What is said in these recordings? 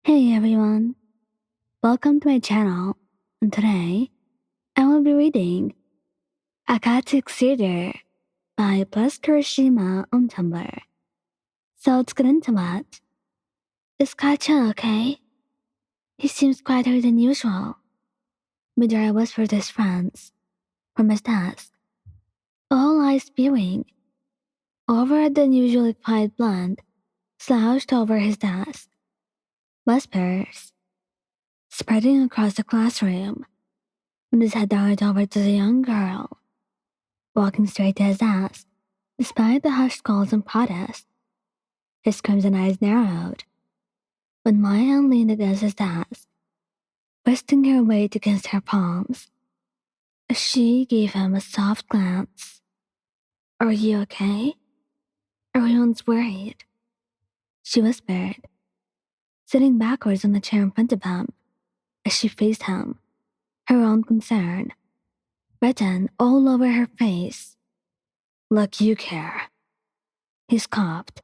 Hey everyone, welcome to my channel, and today I will be reading Akatsuki Theater by Plus Kurishima on Tumblr. So let's get into it. Is Kacha okay? He seems quieter than usual. Midori whispered to his friends from his desk, all eyes peering over at the unusually quiet blonde slouched over his desk. Whispers spreading across the classroom when his head darted over to the young girl, walking straight to his desk. Despite the hushed calls and protests, his crimson eyes narrowed when Maya leaned against his desk, resting her weight against her palms. She gave him a soft glance. Are you okay? Everyone's worried, she whispered, sitting backwards on the chair in front of him as she faced him, her own concern written all over her face. Look, you care, he scoffed,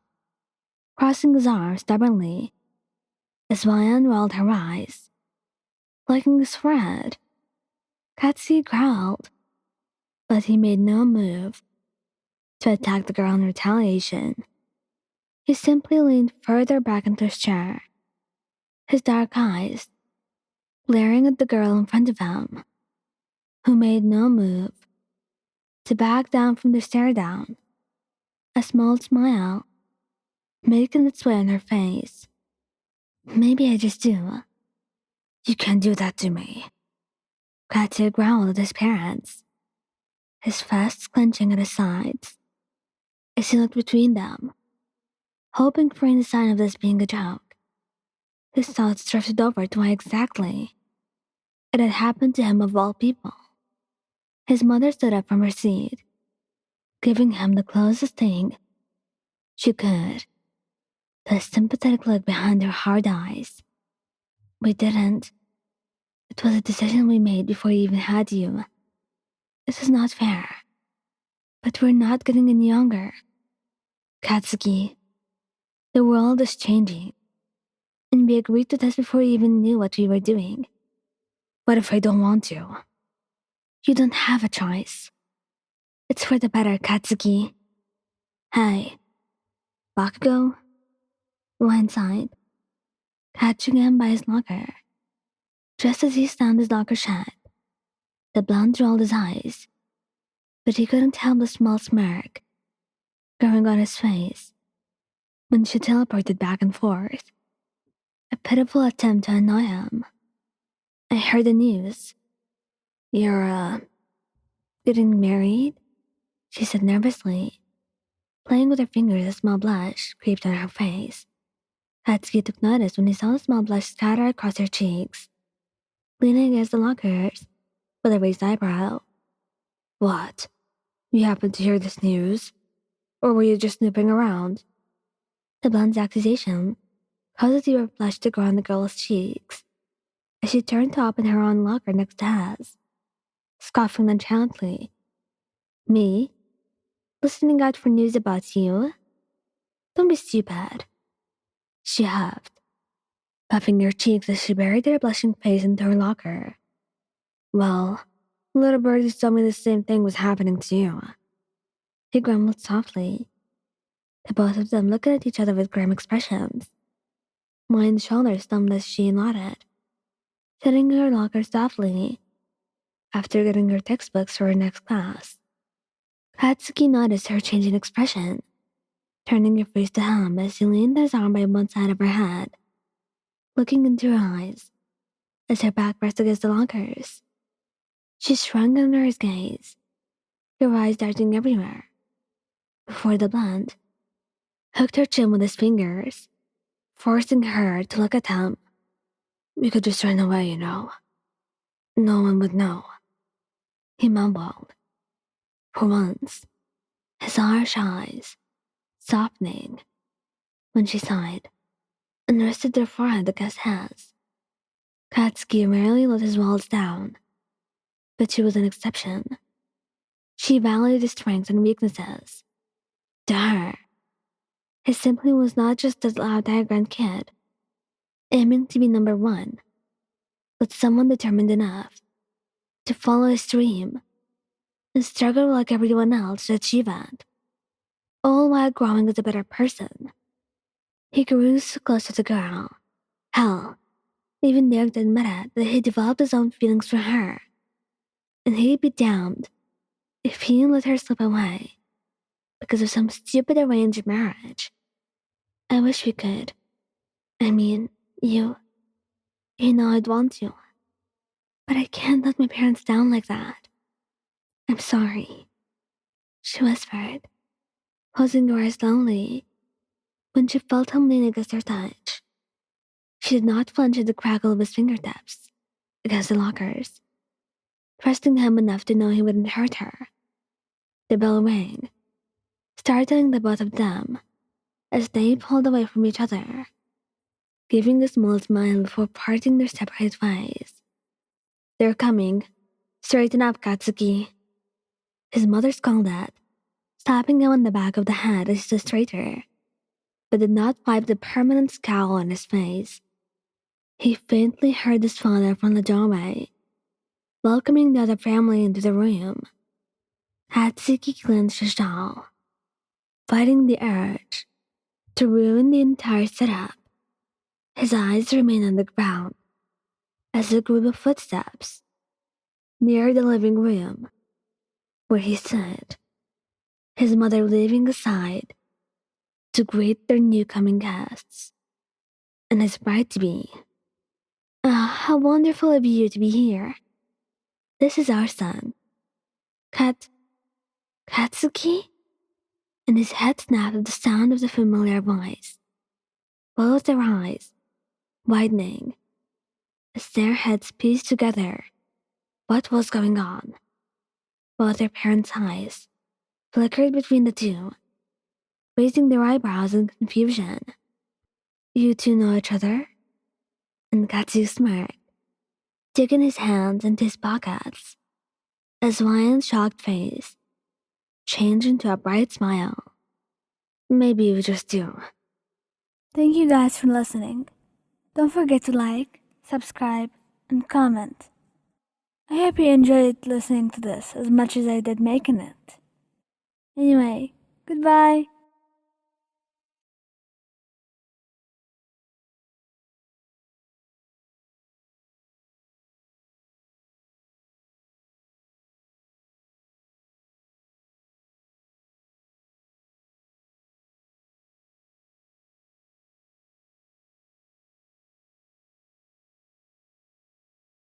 crossing his arms stubbornly as Ryan rolled her eyes, flicking his forehead. Katsuki growled, but he made no move to attack the girl in retaliation. He simply leaned further back into his chair, his dark eyes glaring at the girl in front of him, who made no move to back down from the stare down, a small smile making its way on her face. Maybe I just do. You can't do that to me. Katsuki growled at his parents, his fists clenching at his sides as he looked between them, hoping for any sign of this being a joke. His thoughts drifted over to why exactly it had happened to him of all people. His mother stood up from her seat, giving him the closest thing she could, the sympathetic look behind her hard eyes. We didn't. It was a decision we made before we even had you. This is not fair. But we're not getting any younger. Katsuki, the world is changing, and we agreed to this before we even knew what we were doing. What if I don't want to? You don't have a choice. It's for the better, Katsuki. Hey, Bakugou? Went inside, catching him by his locker. Just as he slammed his locker shut, the blonde rolled his eyes, but he couldn't help the small smirk growing on his face when she teleported back and forth, a pitiful attempt to annoy him. I heard the news. You're, getting married? She said nervously, playing with her fingers. A small blush creeped on her face. Katsuki took notice when he saw the small blush scatter across her cheeks, leaning against the lockers with a raised eyebrow. What? You happened to hear this news? Or were you just snooping around? The blonde's accusation caused a tear of blush to grow on the girl's cheeks as she turned to open her own locker next to his, scoffing nonchalantly. Me? Listening out for news about you? Don't be stupid. She huffed, puffing her cheeks as she buried her blushing face into her locker. Well, little birdies told me the same thing was happening to you. He grumbled softly, the both of them looking at each other with grim expressions. Mine's shoulders thumped as she nodded, shutting her locker softly after getting her textbooks for her next class. Katsuki noticed her change in expression, turning her face to him as he leaned his arm by one side of her head, looking into her eyes as her back pressed against the lockers. She shrunk under his gaze, her eyes darting everywhere, before the blonde hooked her chin with his fingers, forcing her to look at him. We could just run away, you know. No one would know, he mumbled. For once, his harsh eyes softening when she sighed and rested her forehead against his. Katsuki rarely let his walls down, but she was an exception. She valued his strengths and weaknesses. To her, he simply was not just a loud, arrogant kid. aiming to be number one, but someone determined enough to follow his dream and struggle like everyone else to achieve it, all while growing as a better person. He grew so close to the girl. Hell, even dared to admit it that he developed his own feelings for her, and he'd be damned if he let her slip away because of some stupid arranged marriage. I wish we could. I mean, you know I'd want to, but I can't let my parents down like that. I'm sorry, she whispered, closing her eyes slowly when she felt him lean against her touch. She did not flinch at the crackle of his fingertips against the lockers, trusting him enough to know he wouldn't hurt her. The bell rang, startling the both of them as they pulled away from each other, giving a small smile before parting their separate ways. They're coming. Straighten up, Katsuki. His mother scolded, slapping him on the back of the head as he stood straighter, but did not wipe the permanent scowl on his face. He faintly heard his father from the doorway, welcoming the other family into the room. Katsuki clenched his jaw, fighting the urge to ruin the entire setup. His eyes remained on the ground as a group of footsteps near the living room where he stood, his mother leaving aside to greet their new coming guests, and his bride-to-be. Ah, how wonderful of you to be here. This is our son. Katsuki? And his head snapped at the sound of the familiar voice, both their eyes widening as their heads pieced together what was going on. Both their parents' eyes flickered between the two, raising their eyebrows in confusion. You two know each other? And Katsu smirked, digging his hands into his pockets as Ryan's shocked face changed into a bright smile. Maybe we just do. Thank you guys for listening. Don't forget to like, subscribe, and comment. I hope you enjoyed listening to this as much as I did making it. Anyway, goodbye.